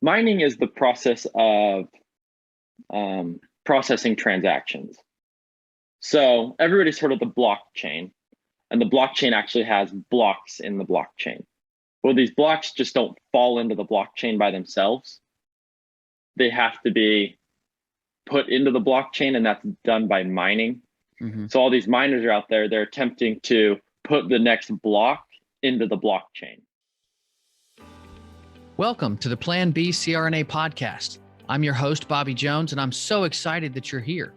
Mining is the process of processing transactions. So everybody's heard of the blockchain, and the blockchain actually has blocks in the blockchain. Well, these blocks just don't fall into the blockchain by themselves. They have to be put into the blockchain, and that's done by mining. So all these miners are out there, they're attempting to put the next block into the blockchain. Welcome to the Plan B CRNA podcast. I'm your host, Bobby Jones, and I'm so excited that you're here.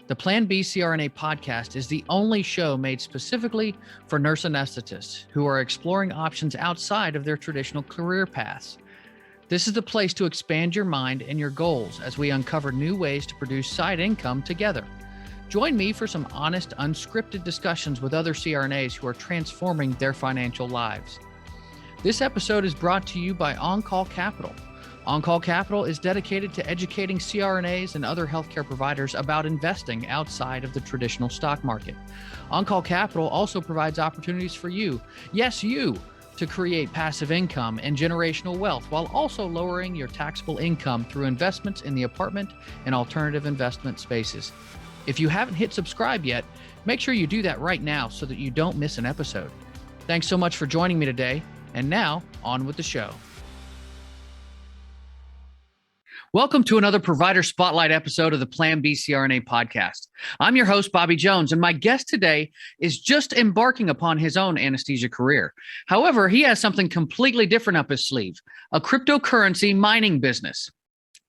The Plan B CRNA podcast is the only show made specifically for nurse anesthetists who are exploring options outside of their traditional career paths. This is the place to expand your mind and your goals as we uncover new ways to produce side income together. Join me for some honest, unscripted discussions with other CRNAs who are transforming their financial lives. This episode is brought to you by On-Call Capital. On-Call Capital is dedicated to educating CRNAs and other healthcare providers about investing outside of the traditional stock market. On-Call Capital also provides opportunities for you, yes, you, to create passive income and generational wealth while also lowering your taxable income through investments in the apartment and alternative investment spaces. If you haven't hit subscribe yet, make sure you do that right now so that you don't miss an episode. Thanks so much for joining me today. And now, on with the show. Welcome to another Provider Spotlight episode of the Plan B CRNA podcast. I'm your host, Bobby Jones, and my guest today is just embarking upon his own anesthesia career. However, he has something completely different up his sleeve, a cryptocurrency mining business.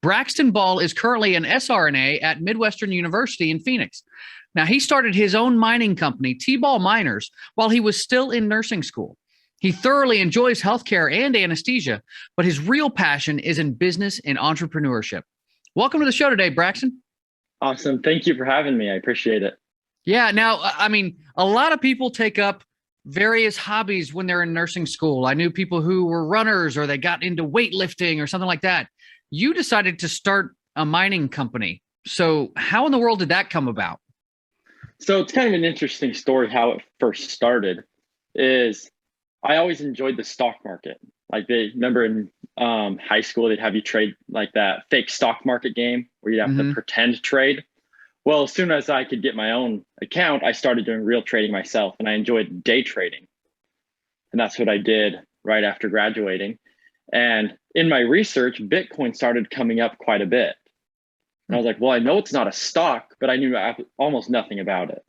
Braxton Ball is currently an SRNA at Midwestern University in Phoenix. Now, he started his own mining company, T-Ball Miners, while he was still in nursing school. He thoroughly enjoys healthcare and anesthesia, but his real passion is in business and entrepreneurship. Welcome to the show today, Braxton. Awesome. Thank you for having me. I appreciate it. Yeah. Now, a lot of people take up various hobbies when they're in nursing school. I knew people who were runners or they got into weightlifting or something like that. You decided to start a mining company. So how in the world did that come about? So it's kind of an interesting story how it first started is I always enjoyed the stock market. Like remember in high school, they'd have you trade like that fake stock market game where you'd have to pretend trade. Well, as soon as I could get my own account, I started doing real trading myself, and I enjoyed day trading. And that's what I did right after graduating. And in my research, Bitcoin started coming up quite a bit. And I was like, well, I know it's not a stock, but I knew almost nothing about it.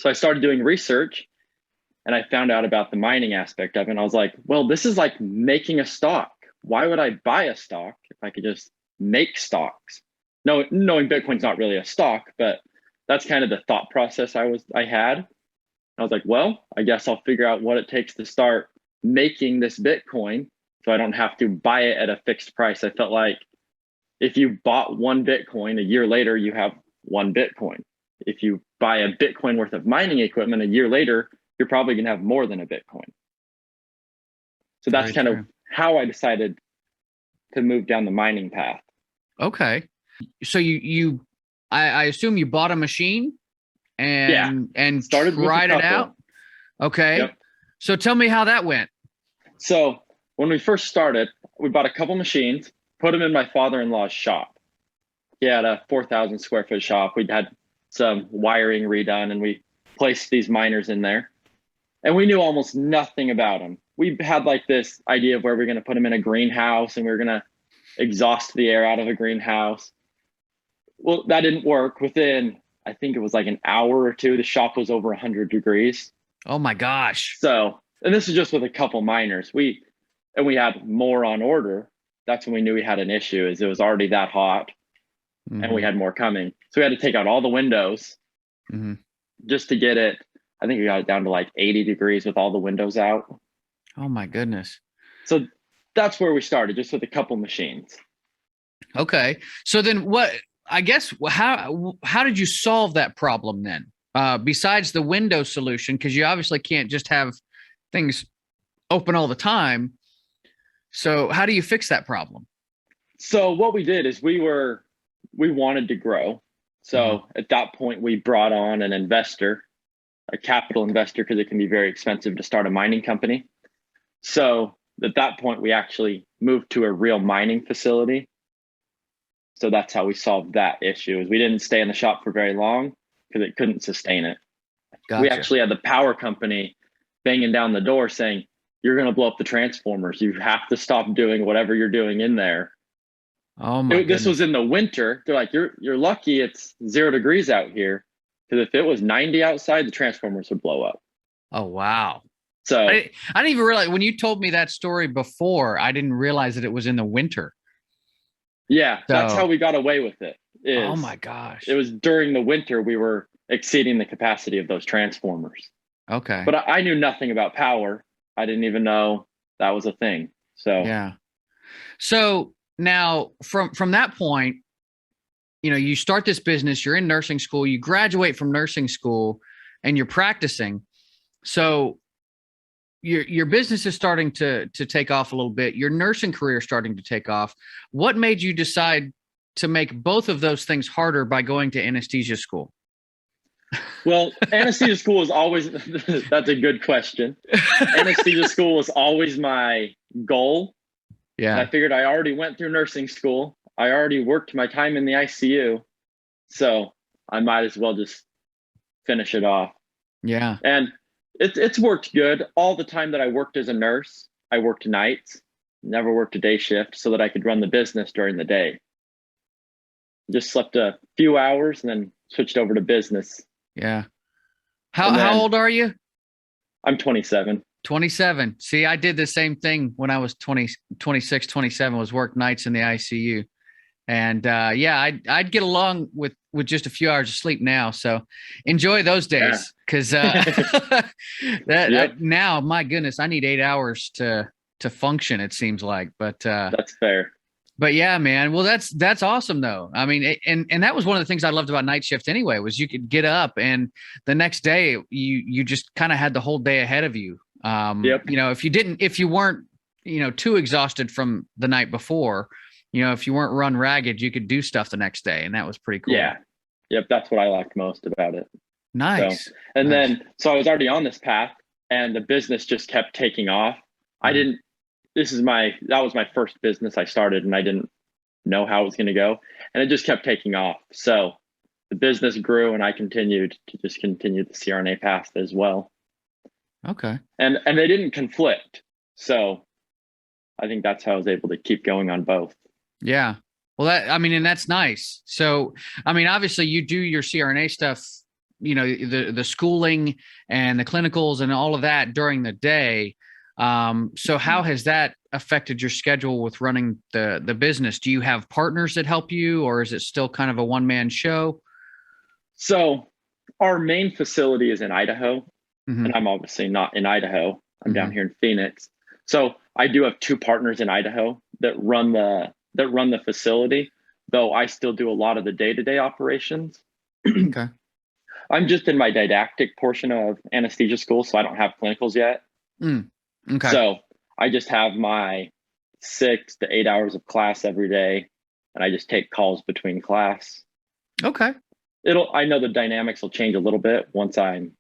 So I started doing research, and I found out about the mining aspect of it. And I was like, well, this is like making a stock. Why would I buy a stock if I could just make stocks? No, knowing Bitcoin's not really a stock, but that's kind of the thought process I had. I was like, well, I guess I'll figure out what it takes to start making this Bitcoin so I don't have to buy it at a fixed price. I felt like if you bought one Bitcoin, a year later, you have one Bitcoin. If you buy a Bitcoin worth of mining equipment a year later, you're probably going to have more than a Bitcoin. So that's kind of how I decided to move down the mining path. Okay. So I assume you bought a machine and started tried it out. Okay. Yep. So tell me how that went. So when we first started, we bought a couple machines, put them in my father-in-law's shop. He had a 4,000 square foot shop. We'd had some wiring redone, and we placed these miners in there. And we knew almost nothing about them. We had like this idea of where we're going to put them in a greenhouse and we were going to exhaust the air out of a greenhouse. Well, that didn't work. Within, I think it was like an hour or two, the shop was over 100 degrees. Oh my gosh. So, and this is just with a couple miners. We had more on order. That's when we knew we had an issue, is it was already that hot and we had more coming. So we had to take out all the windows just to get it. I think we got it down to like 80 degrees with all the windows out. Oh my goodness. So that's where we started, just with a couple machines. Okay. So then how did you solve that problem then? Besides the window solution, because you obviously can't just have things open all the time. So how do you fix that problem? So what we did is we wanted to grow. So at that point, we brought on an investor, a capital investor, because it can be very expensive to start a mining company. So at that point, we actually moved to a real mining facility. So that's how we solved that issue. Is we didn't stay in the shop for very long because it couldn't sustain it. Gotcha. We actually had the power company banging down the door saying, "You're going to blow up the transformers. You have to stop doing whatever you're doing in there." Oh my This was in the winter. They're like, "You're lucky it's 0 degrees out here, because if it was 90 outside, the transformers would blow up." Oh, wow. So I didn't even realize, when you told me that story before, I didn't realize that it was in the winter. yeah, that's So- how we got away with it. Oh my gosh. It was during the winter we were exceeding the capacity of those transformers. Okay. But I knew nothing about power. I didn't even know that was a thing. So yeah. So now from that point, you start this business, you're in nursing school, you graduate from nursing school, and you're practicing. So your business is starting to take off a little bit. Your nursing career is starting to take off. What made you decide to make both of those things harder by going to anesthesia school? Well, anesthesia school was always, that's a good question. Anesthesia school was always my goal. Yeah. And I figured I already went through nursing school. I already worked my time in the ICU. So I might as well just finish it off. Yeah. And it's worked good. All the time that I worked as a nurse, I worked nights, never worked a day shift, so that I could run the business during the day. Just slept a few hours and then switched over to business. Yeah. How old are you? I'm 27. 27. See, I did the same thing when I was 26, 27, was work nights in the ICU. And I'd get along with just a few hours of sleep now. So enjoy those days, because now, my goodness, I need 8 hours to function, it seems like. But that's fair. But yeah, man. Well, that's awesome though. I mean, and that was one of the things I loved about night shift anyway, was you could get up and the next day you just kind of had the whole day ahead of you. Yep. If you weren't, too exhausted from the night before, if you weren't run ragged, you could do stuff the next day, and that was pretty cool. Yeah. Yep. That's what I liked most about it. Nice. So I was already on this path, and the business just kept taking off. Mm-hmm. That was my first business I started, and I didn't know how it was going to go, and it just kept taking off. So the business grew, and I continued the CRNA path as well. Okay. And they didn't conflict. So I think that's how I was able to keep going on both. Yeah. Well, and that's nice. So, obviously you do your CRNA stuff, the schooling and the clinicals and all of that during the day. So how has that affected your schedule with running the business? Do you have partners that help you, or is it still kind of a one-man show? So our main facility is in Idaho, Mm-hmm. and I'm obviously not in Idaho. I'm Mm-hmm. down here in Phoenix. So I do have 2 partners in Idaho that run the facility, though I still do a lot of the day-to-day operations. Okay. I'm just in my didactic portion of anesthesia school, so I don't have clinicals yet. Okay. So I just have my 6 to 8 hours of class every day, and I just take calls between class. Okay. I know the dynamics will change a little bit once I'm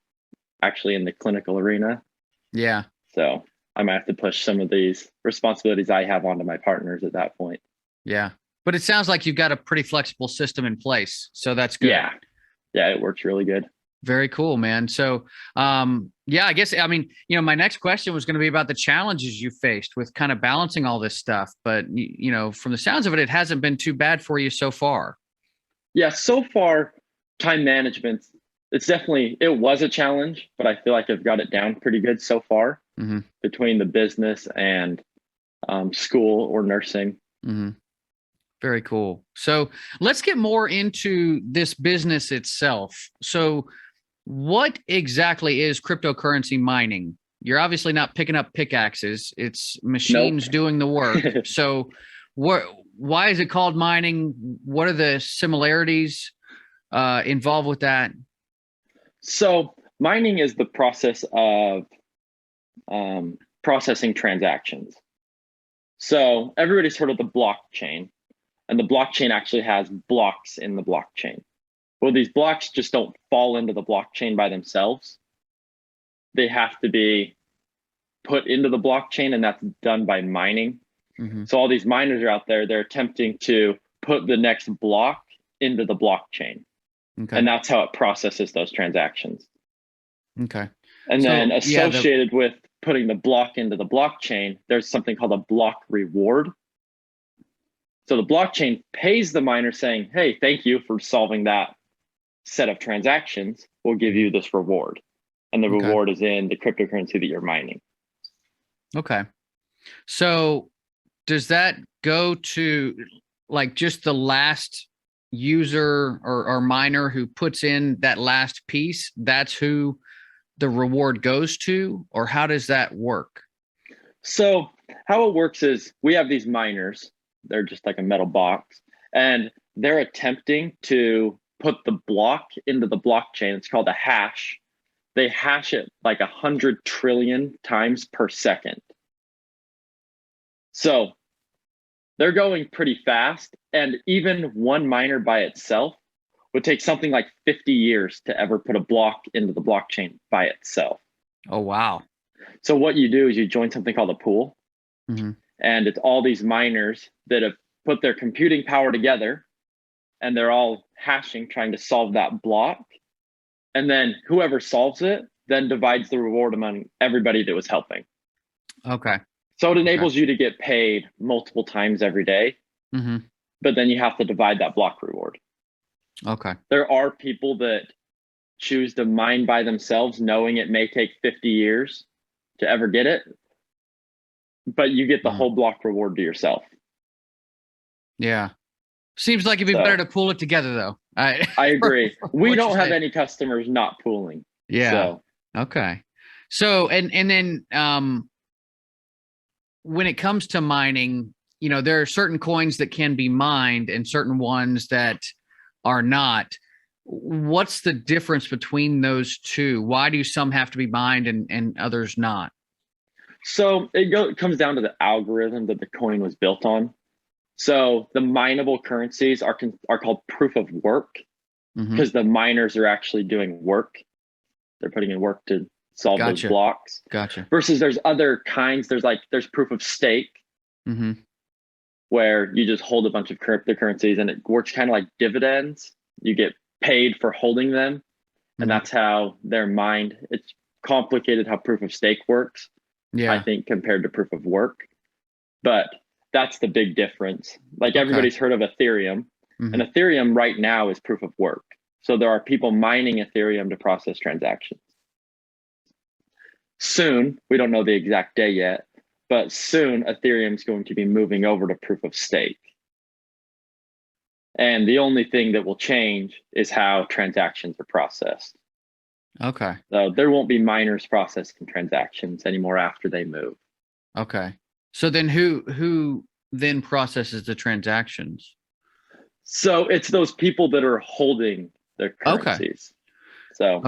actually in the clinical arena. Yeah. So I might have to push some of these responsibilities I have onto my partners at that point. Yeah. But it sounds like you've got a pretty flexible system in place. So that's good. Yeah. Yeah, it works really good. Very cool, man. So, I guess, my next question was going to be about the challenges you faced with kind of balancing all this stuff. But, from the sounds of it, it hasn't been too bad for you so far. Yeah, so far, time management, it was a challenge, but I feel like I've got it down pretty good so far. Mm-hmm. Between the business and school or nursing. Mm-hmm. Very cool. So let's get more into this business itself. So what exactly is cryptocurrency mining? You're obviously not picking up pickaxes. It's machines doing the work. So why is it called mining? What are the similarities involved with that? So mining is the process of processing transactions. So everybody's heard of the blockchain, and the blockchain actually has blocks in the blockchain. Well, these blocks just don't fall into the blockchain by themselves. They have to be put into the blockchain, and that's done by mining. Mm-hmm. So all these miners are out there, they're attempting to put the next block into the blockchain. Okay. And that's how it processes those transactions. Okay. And then associated with putting the block into the blockchain, there's something called a block reward. So the blockchain pays the miner saying, hey, thank you for solving that set of transactions. We'll give you this reward. And the reward is in the cryptocurrency that you're mining. Okay. So does that go to like just the last user or miner who puts in that last piece? That's who the reward goes to, or how does that work? So how it works is we have these miners. They're just like a metal box, and they're attempting to put the block into the blockchain. It's called a hash. They hash it like 100 trillion times per second. So they're going pretty fast, and even one miner by itself would take something like 50 years to ever put a block into the blockchain by itself. Oh, wow. So what you do is you join something called a pool, Mm-hmm. and it's all these miners that have put their computing power together, and they're all hashing, trying to solve that block. And then whoever solves it then divides the reward among everybody that was helping. Okay. So it enables you to get paid multiple times every day, Mm-hmm. but then you have to divide that block reward. Okay. There are people that choose to mine by themselves, knowing it may take 50 years to ever get it, but you get the whole block reward to yourself. Yeah. Seems like it'd be better to pool it together, though. I agree. We don't have any customers not pooling. Yeah. So. Okay. So, and then when it comes to mining, there are certain coins that can be mined and certain ones that are not. What's the difference between those two? Why do some have to be mined and others not? So it comes down to the algorithm that the coin was built on. So the mineable currencies are called proof of work, because the miners are actually doing work. They're putting in work to solve those blocks. Gotcha. Versus there's other kinds. There's proof of stake, where you just hold a bunch of cryptocurrencies and it works kind of like dividends. You get paid for holding them, and that's how they're mined. It's complicated how proof of stake works, I think, compared to proof of work. But that's the big difference. Like everybody's heard of Ethereum, and Ethereum right now is proof of work. So there are people mining Ethereum to process transactions. Soon, we don't know the exact day yet, but soon Ethereum is going to be moving over to proof of stake. And the only thing that will change is how transactions are processed. Okay. So there won't be miners processing transactions anymore after they move. Okay. So then who then processes the transactions? So it's those people that are holding their currencies. So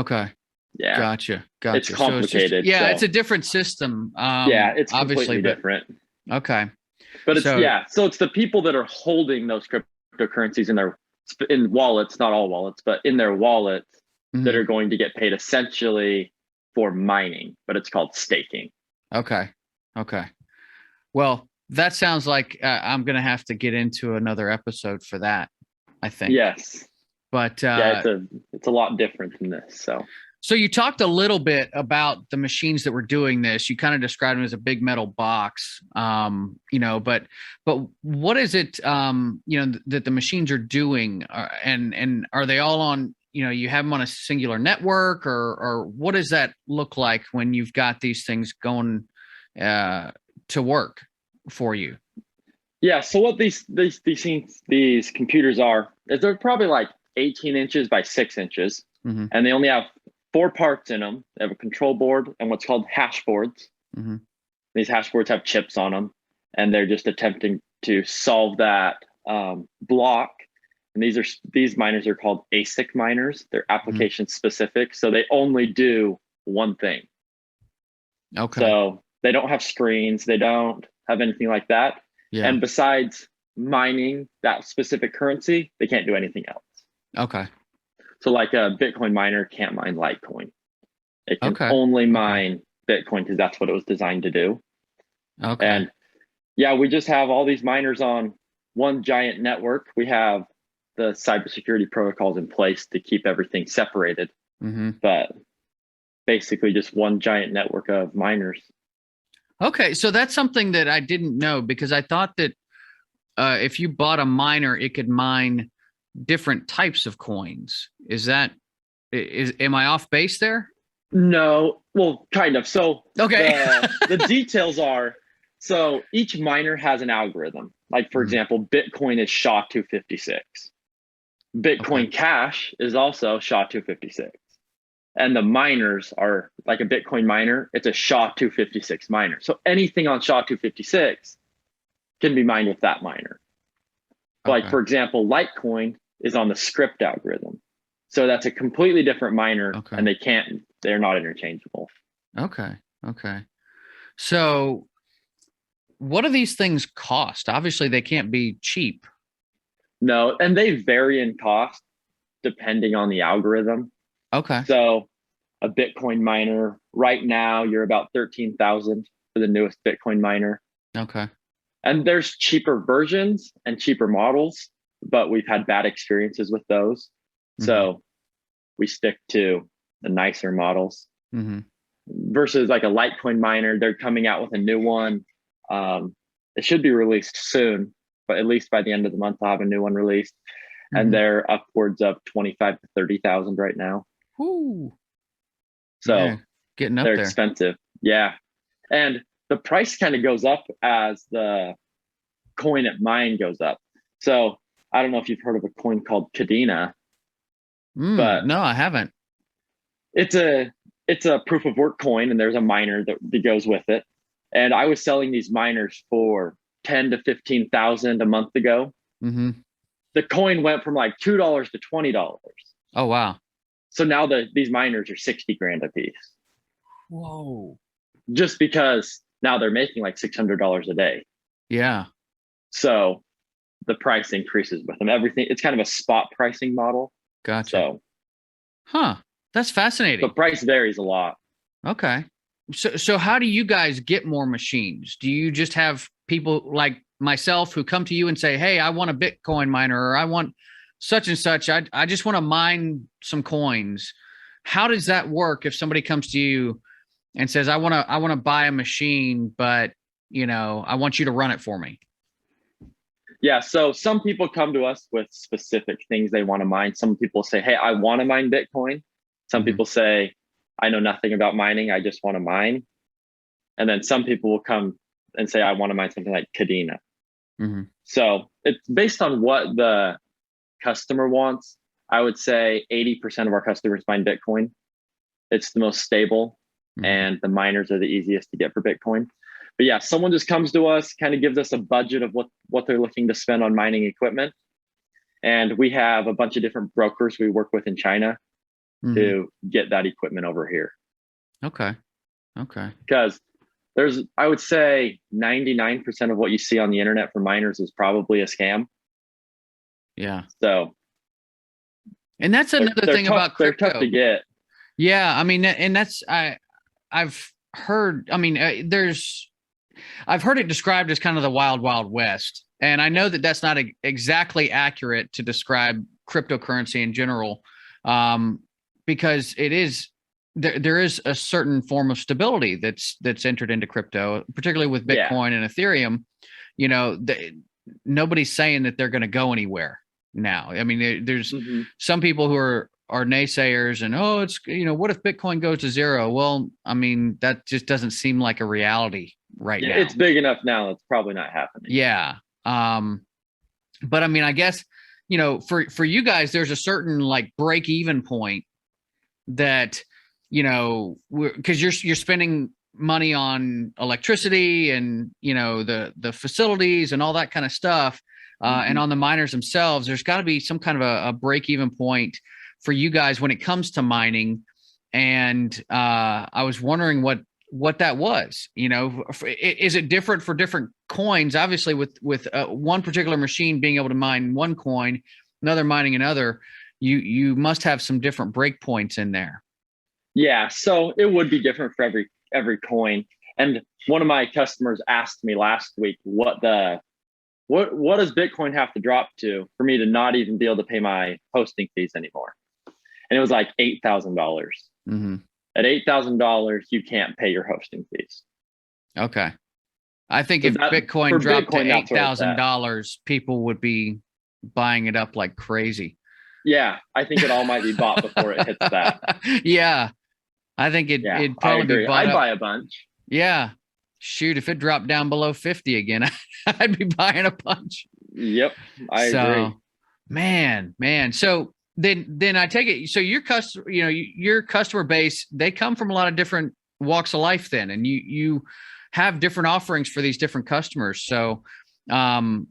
yeah. Gotcha. It's complicated. So it's a different system. It's obviously completely different. Okay. But so it's the people that are holding those cryptocurrencies in wallets, not all wallets, but in their wallets, that are going to get paid essentially for mining, but it's called staking. Okay. Well, that sounds like I'm going to have to get into another episode for that, I think. Yes. But it's a lot different than this. So you talked a little bit about the machines that were doing this. You kind of described them as a big metal box, but what is it, that the machines are doing, and are they all on, you have them on a singular network, or what does that look like when you've got these things going to work for you? Yeah. So what these computers are is they're probably like 18 inches by 6 inches, and they only have 4 parts in them. They have a control board and what's called hash boards. These hash boards have chips on them, and they're just attempting to solve that block. And these miners are called ASIC miners. They're application specific, so they only do one thing. Okay. So they don't have screens. They don't have anything like that. Yeah. And besides mining that specific currency, they can't do anything else. Okay. So like a Bitcoin miner can't mine Litecoin. It can only mine Bitcoin because that's what it was designed to do. Okay. And yeah, we just have all these miners on one giant network. We have the cybersecurity protocols in place to keep everything separated, but basically just one giant network of miners. Okay, so that's something that I didn't know, because I thought that if you bought a miner, it could mine different types of coins. Am I off base there? No, well, kind of. So okay, the details are, so each miner has an algorithm. Like for example, Bitcoin is SHA-256. Bitcoin Cash is also SHA-256. And the miners are like a Bitcoin miner, it's a SHA-256 miner. So anything on SHA-256 can be mined with that miner. Like for example, Litecoin is on the script algorithm. So that's a completely different miner, and they're not interchangeable. Okay. So what do these things cost? Obviously they can't be cheap. No, and they vary in cost depending on the algorithm. Okay. So a Bitcoin miner right now, you're about 13,000 for the newest Bitcoin miner. Okay. And there's cheaper versions and cheaper models, but we've had bad experiences with those. So we stick to the nicer models versus like a Litecoin miner. They're coming out with a new one. It should be released soon, but at least by the end of the month, I'll have a new one released. And they're upwards of 25 to 30,000 right now. Ooh. So getting up they're there. expensive. Yeah. And the price kind of goes up as the coin at mine goes up. So I don't know if you've heard of a coin called Kadena, but no, I haven't. It's a proof of work coin, and there's a miner that goes with it. And I was selling these miners for 10 to 15,000 a month ago. The coin went from like $2 to $20. Oh wow! So now these miners are 60 grand a piece. Whoa! Just because now they're making like $600 a day. Yeah. So the price increases with them. Everything, it's kind of a spot pricing model. Gotcha. So, that's fascinating. The price varies a lot. Okay. So how do you guys get more machines? Do you just have people like myself who come to you and say, hey, I want a Bitcoin miner, or I want such and such. I just want to mine some coins. How does that work if somebody comes to you and says, I want to buy a machine, but I want you to run it for me? Yeah. So some people come to us with specific things they want to mine. Some people say, hey, I want to mine Bitcoin. Some people say, I know nothing about mining, I just want to mine. And then some people will come and say, I want to mine something like Kadena. So it's based on what the customer wants. I would say 80% of our customers mine Bitcoin. It's the most stable, and the miners are the easiest to get for Bitcoin. But yeah, someone just comes to us, kind of gives us a budget of what they're looking to spend on mining equipment. And we have a bunch of different brokers we work with in China to get that equipment over here. Okay. Because I would say 99% of what you see on the internet for miners is probably a scam. Yeah. So. And that's another thing about crypto. They're tough to get. Yeah. I mean, and that's, I've heard, I've heard it described as kind of the wild, wild west. And I know that that's not exactly accurate to describe cryptocurrency in general. Because it is, there is a certain form of stability that's entered into crypto, particularly with Bitcoin and Ethereum. Nobody's saying that they're going to go anywhere now. I mean, there's some people who are naysayers and, it's, what if Bitcoin goes to zero? Well, I mean, that just doesn't seem like a reality right now. It's big enough now. It's probably not happening. Yeah. But I mean, I guess, for you guys, there's a certain like break even point that, because you're spending money on electricity and, the facilities and all that kind of stuff. And on the miners themselves, there's got to be some kind of a break even point for you guys when it comes to mining. And I was wondering what that was. Is it different for different coins? Obviously, with one particular machine being able to mine one coin, another mining another, you must have some different breakpoints in there. Yeah, so it would be different for every every coin. And one of my customers asked me last week, what does Bitcoin have to drop to for me to not even be able to pay my hosting fees anymore? And it was like $8,000. Mm-hmm. At $8,000, you can't pay your hosting fees. Okay. I think if Bitcoin dropped to $8,000, people would be buying it up like crazy. Yeah, I think it all might be bought before it hits that. Yeah, I think it'd probably be bought I'd up. buy a bunch. Yeah, shoot, if it dropped down below 50 again, I'd be buying a bunch. Yep, I agree. Man. So then I take it. So your customer base, they come from a lot of different walks of life then, and you have different offerings for these different customers. So I'm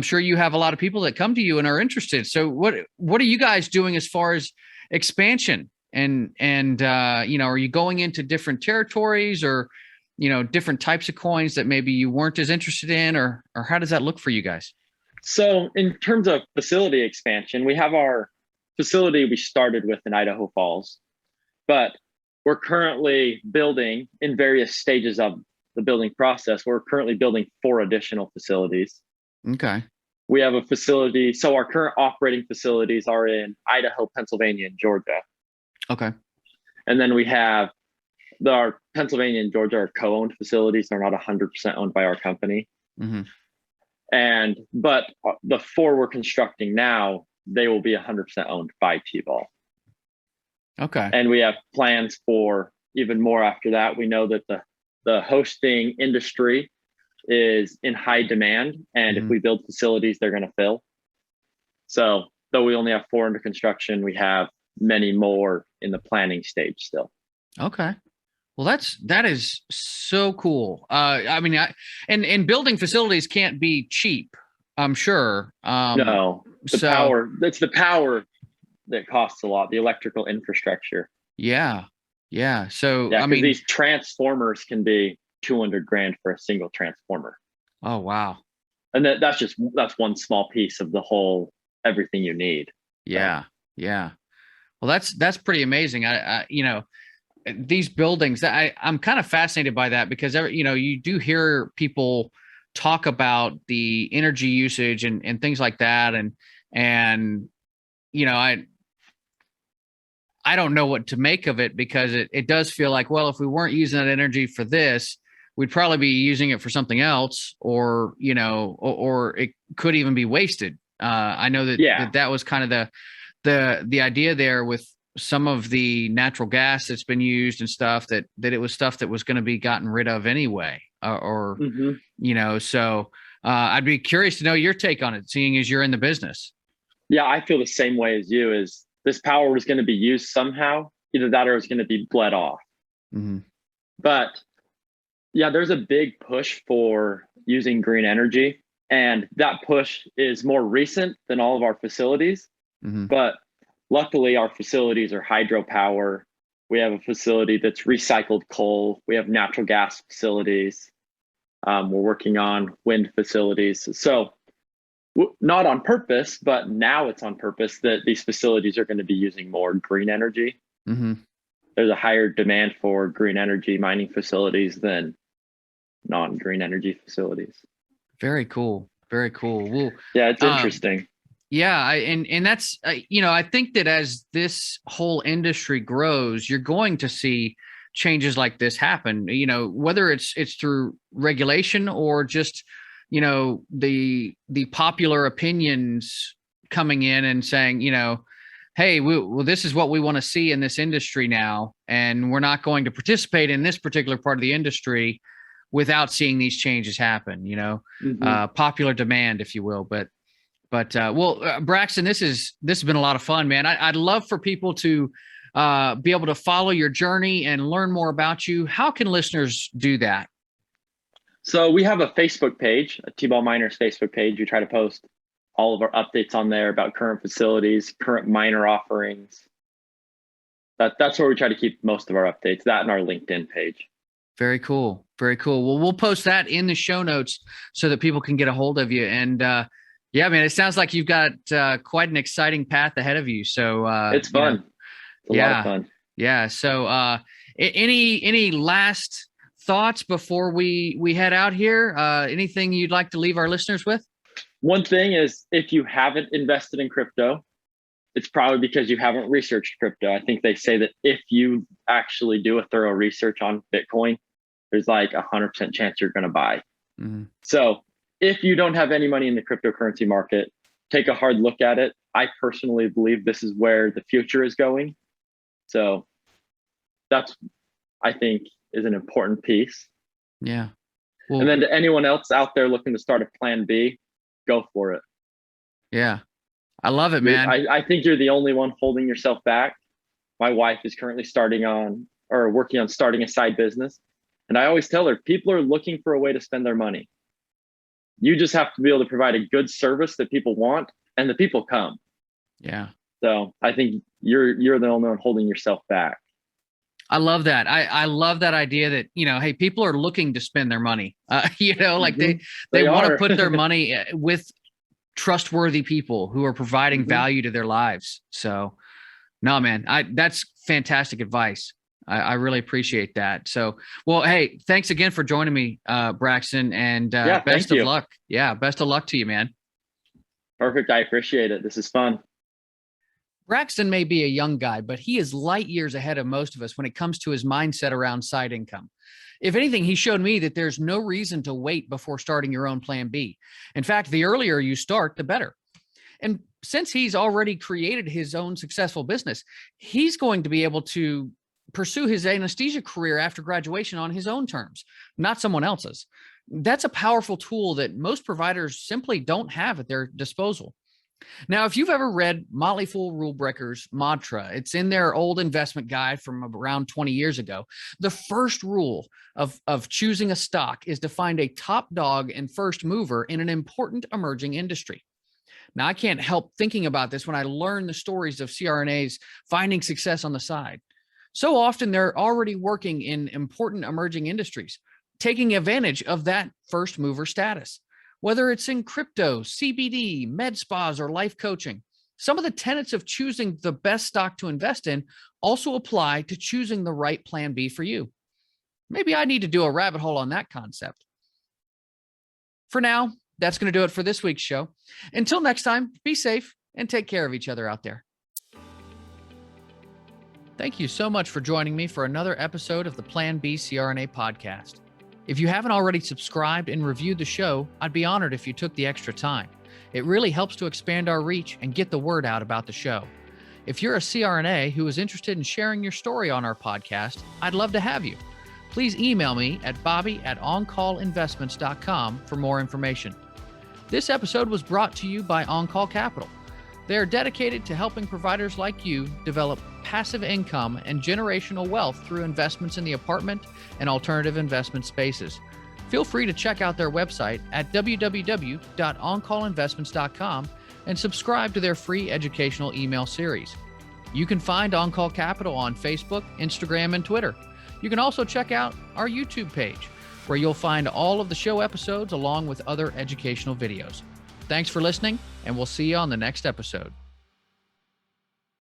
sure you have a lot of people that come to you and are interested. So what are you guys doing as far as expansion? And are you going into different territories or, different types of coins that maybe you weren't as interested in, or how does that look for you guys? So in terms of facility expansion, we have our facility we started with in Idaho Falls, but we're currently building in various stages of the building process. We're currently building 4 additional facilities. Okay. We have a facility. So our current operating facilities are in Idaho, Pennsylvania, and Georgia. Okay. And then we have our Pennsylvania and Georgia are co-owned facilities. They're not 100% owned by our company. Mm-hmm. But the 4 we're constructing now, they will be 100% owned by T-Ball. Okay. And we have plans for even more after that. We know that the hosting industry is in high demand. And if we build facilities, they're going to fill. So though we only have 4 under construction, we have many more in the planning stage still. Okay. Well, that is so cool. And building facilities can't be cheap, I'm sure. No, it's the power that costs a lot, the electrical infrastructure. Yeah. So, yeah, these transformers can be $200,000 for a single transformer. Oh, wow. And that's one small piece of the whole, everything you need. Yeah. So. Yeah. Well, that's pretty amazing. These buildings, I'm kind of fascinated by that because, you do hear people talk about the energy usage and things like that. And I don't know what to make of it because it does feel like, well, if we weren't using that energy for this, we'd probably be using it for something else, or it could even be wasted. I know that was kind of the idea there with some of the natural gas that's been used and stuff, that it was stuff that was going to be gotten rid of anyway, so I'd be curious to know your take on it, seeing as you're in the business. Yeah, I feel the same way as you. Is this power was going to be used somehow, either that or it's going to be bled off. Mm-hmm. But yeah, there's a big push for using green energy, and that push is more recent than all of our facilities. Mm-hmm. But luckily, our facilities are hydropower. We have a facility that's recycled coal. We have natural gas facilities. We're working on wind facilities. So not on purpose, but now it's on purpose that these facilities are going to be using more green energy. Mm-hmm. There's a higher demand for green energy mining facilities than non-green energy facilities. Very cool. Very cool. Well, yeah, it's interesting. Yeah. And that's, I think that as this whole industry grows, you're going to see changes like this happen, whether it's through regulation or just, the popular opinions coming in and saying, hey, this is what we want to see in this industry now. And we're not going to participate in this particular part of the industry without seeing these changes happen, popular demand, if you will. But Braxton, this has been a lot of fun, man. I'd love for people to be able to follow your journey and learn more about you. How can listeners do that? So we have a Facebook page, a T-Ball Miners Facebook page. We try to post all of our updates on there about current facilities, current miner offerings. That's where we try to keep most of our updates, that and our LinkedIn page. Very cool. Very cool. Well, we'll post that in the show notes so that people can get a hold of you. And yeah, man, it sounds like you've got quite an exciting path ahead of you. So it's fun. It's a lot of fun. Yeah. So Any last thoughts before we head out here? Anything you'd like to leave our listeners with? One thing is, if you haven't invested in crypto, it's probably because you haven't researched crypto. I think they say that if you actually do a thorough research on Bitcoin, there's like 100% chance you're going to buy. Mm-hmm. So if you don't have any money in the cryptocurrency market, take a hard look at it. I personally believe this is where the future is going. So that's, I think, is an important piece. Yeah. Well, and then to anyone else out there looking to start a plan B, go for it. Yeah. I love it, man. I think you're the only one holding yourself back. My wife is currently working on starting a side business. And I always tell her, people are looking for a way to spend their money. You just have to be able to provide a good service that people want, and the people come. Yeah. So I think you're the only one holding yourself back. I love that. I love that idea that, hey, people are looking to spend their money, like they want to put their money with trustworthy people who are providing value to their lives. So no, man, that's fantastic advice. I really appreciate that. So, well, hey, thanks again for joining me, Braxton, and best of luck. Yeah. Best of luck to you, man. Perfect. I appreciate it. This is fun. Braxton may be a young guy, but he is light years ahead of most of us when it comes to his mindset around side income. If anything, he showed me that there's no reason to wait before starting your own plan B. In fact, the earlier you start, the better. And since he's already created his own successful business, he's going to be able to pursue his anesthesia career after graduation on his own terms, not someone else's. That's a powerful tool that most providers simply don't have at their disposal. Now, if you've ever read Motley Fool Rule Breakers mantra, it's in their old investment guide from around 20 years ago. The first rule of choosing a stock is to find a top dog and first mover in an important emerging industry. Now, I can't help thinking about this when I learn the stories of CRNAs finding success on the side. So often they're already working in important emerging industries, taking advantage of that first mover status. Whether it's in crypto, CBD, med spas, or life coaching, some of the tenets of choosing the best stock to invest in also apply to choosing the right plan B for you. Maybe I need to do a rabbit hole on that concept. For now, that's going to do it for this week's show. Until next time, be safe and take care of each other out there. Thank you so much for joining me for another episode of the Plan B CRNA podcast. If you haven't already subscribed and reviewed the show, I'd be honored if you took the extra time. It really helps to expand our reach and get the word out about the show. If you're a CRNA who is interested in sharing your story on our podcast, I'd love to have you. Please email me at bobby@oncallinvestments.com for more information. This episode was brought to you by On Call Capital. They are dedicated to helping providers like you develop passive income and generational wealth through investments in the apartment and alternative investment spaces. Feel free to check out their website at www.oncallinvestments.com and subscribe to their free educational email series. You can find On Call Capital on Facebook, Instagram, and Twitter. You can also check out our YouTube page, where you'll find all of the show episodes along with other educational videos. Thanks for listening, and we'll see you on the next episode.